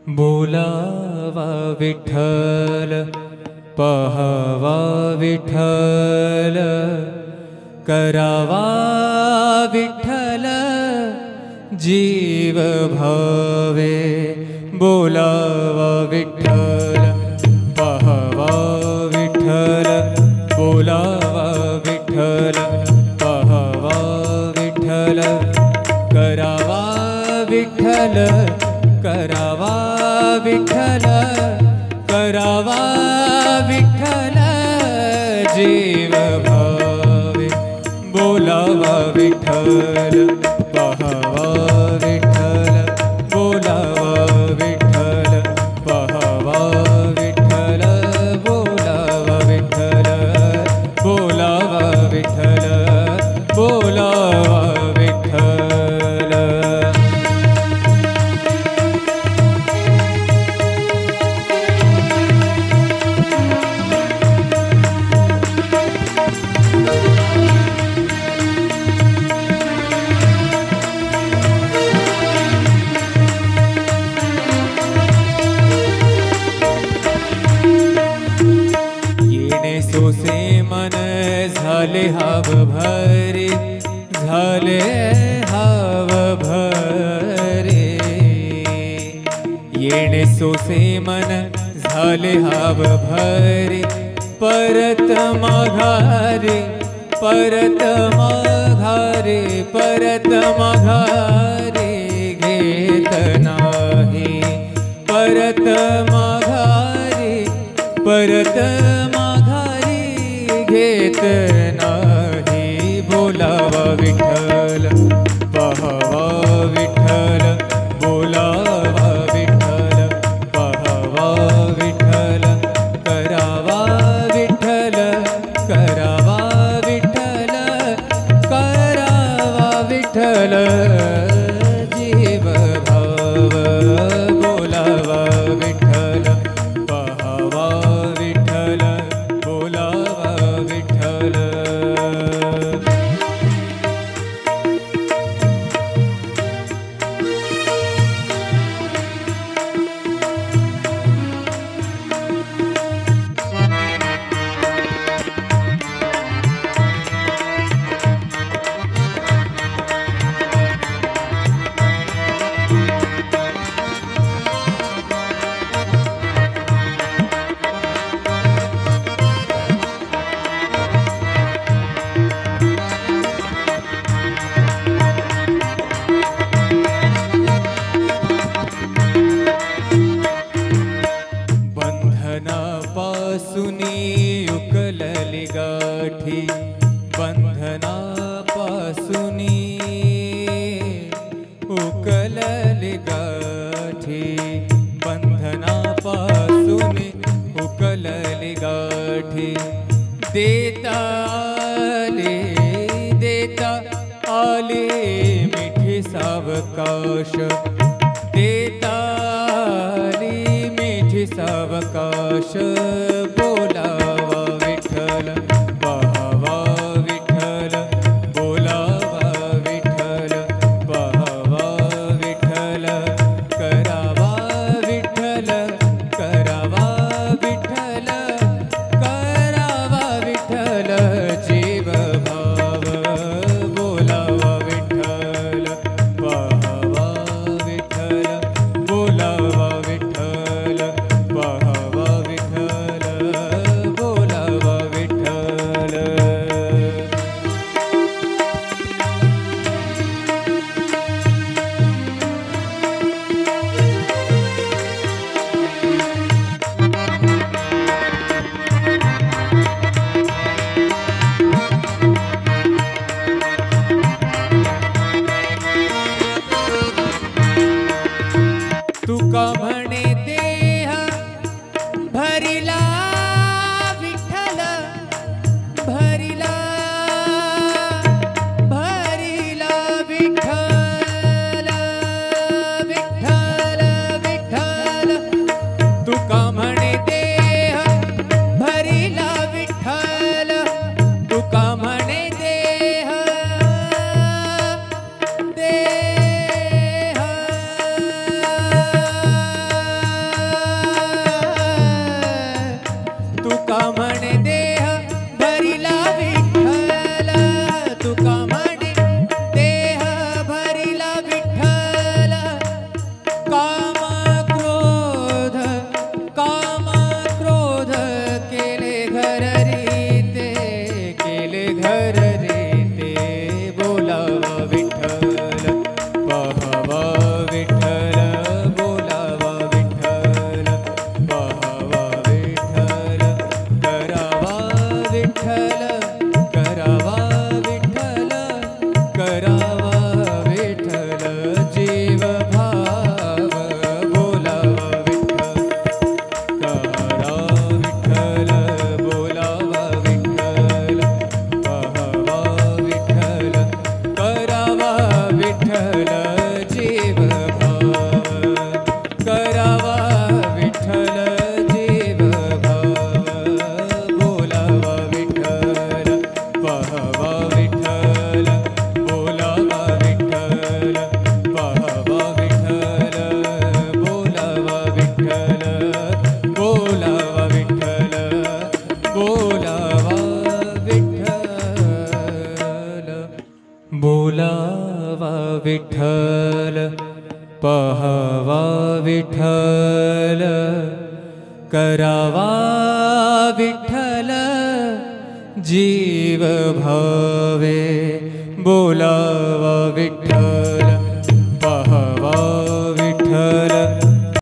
बोलावा विठ्ठल पहावा विठ्ठल करावा विठ्ठल जीव भावे बोलावा विठ्ठल पहावा विठ्ठल बोलावा विठ्ठल पहावा विठ्ठल करावा विठ्ठल करावा विठ्ठल करावा विठ्ठल जीव भावे बोलावा विठ्ठल पहावा विठ्ठल बोलावा विठ्ठल पहावा विठ्ठल बोलावा विठ्ठल बोलावा विठ्ठल बोलावा विठ्ठल। सोसे मन झाले हाव भरे झाले हाव भरे येणे सोसे मन झाले हाव भरे परत माघारे परत माघारे परत माघारे घेत नाही परत माघारे परत घेत नाही बोलावा विठ्ठल पहावा विठ्ठल बोलावा विठ्ठल पहावा विठ्ठल करावा विठ्ठल करावा विठ्ठल करावा विठ्ठल जीव भाव बोलावा विठ्ठल पहावा विठ्ठल बोलावा विठ्ठल। बंधनापासूनी उकलली गाठी बंधनापासूनी उकलली गाठी बंधनापासूनी उकलली गाठी देता आले मिठी सावकाश देता सावकाश बोलावा विठ्ठल पहावा विठ्ठल बोलावा विठ्ठल पहावा विठ्ठल करावा विठ्ठल करावा विठ्ठल करावा विठ्ठल जीव भाव बोलावा विठ्ठल पहावा विठ्ठल बोलावा विठ्ठल पहावा विठ्ठल बोलावा विठ्ठल। तुका म्हणे देह भरिला विठ्ठल भरिला भरिला विठ्ठल विठ्ठल विठ्ठल तुका म्हणे देह भरिला विठ्ठल तुका म्हणे देह देह बोलावा विठ्ठल पहावा विठ्ठल करावा विठ्ठल जीव भावे बोलावा विठ्ठल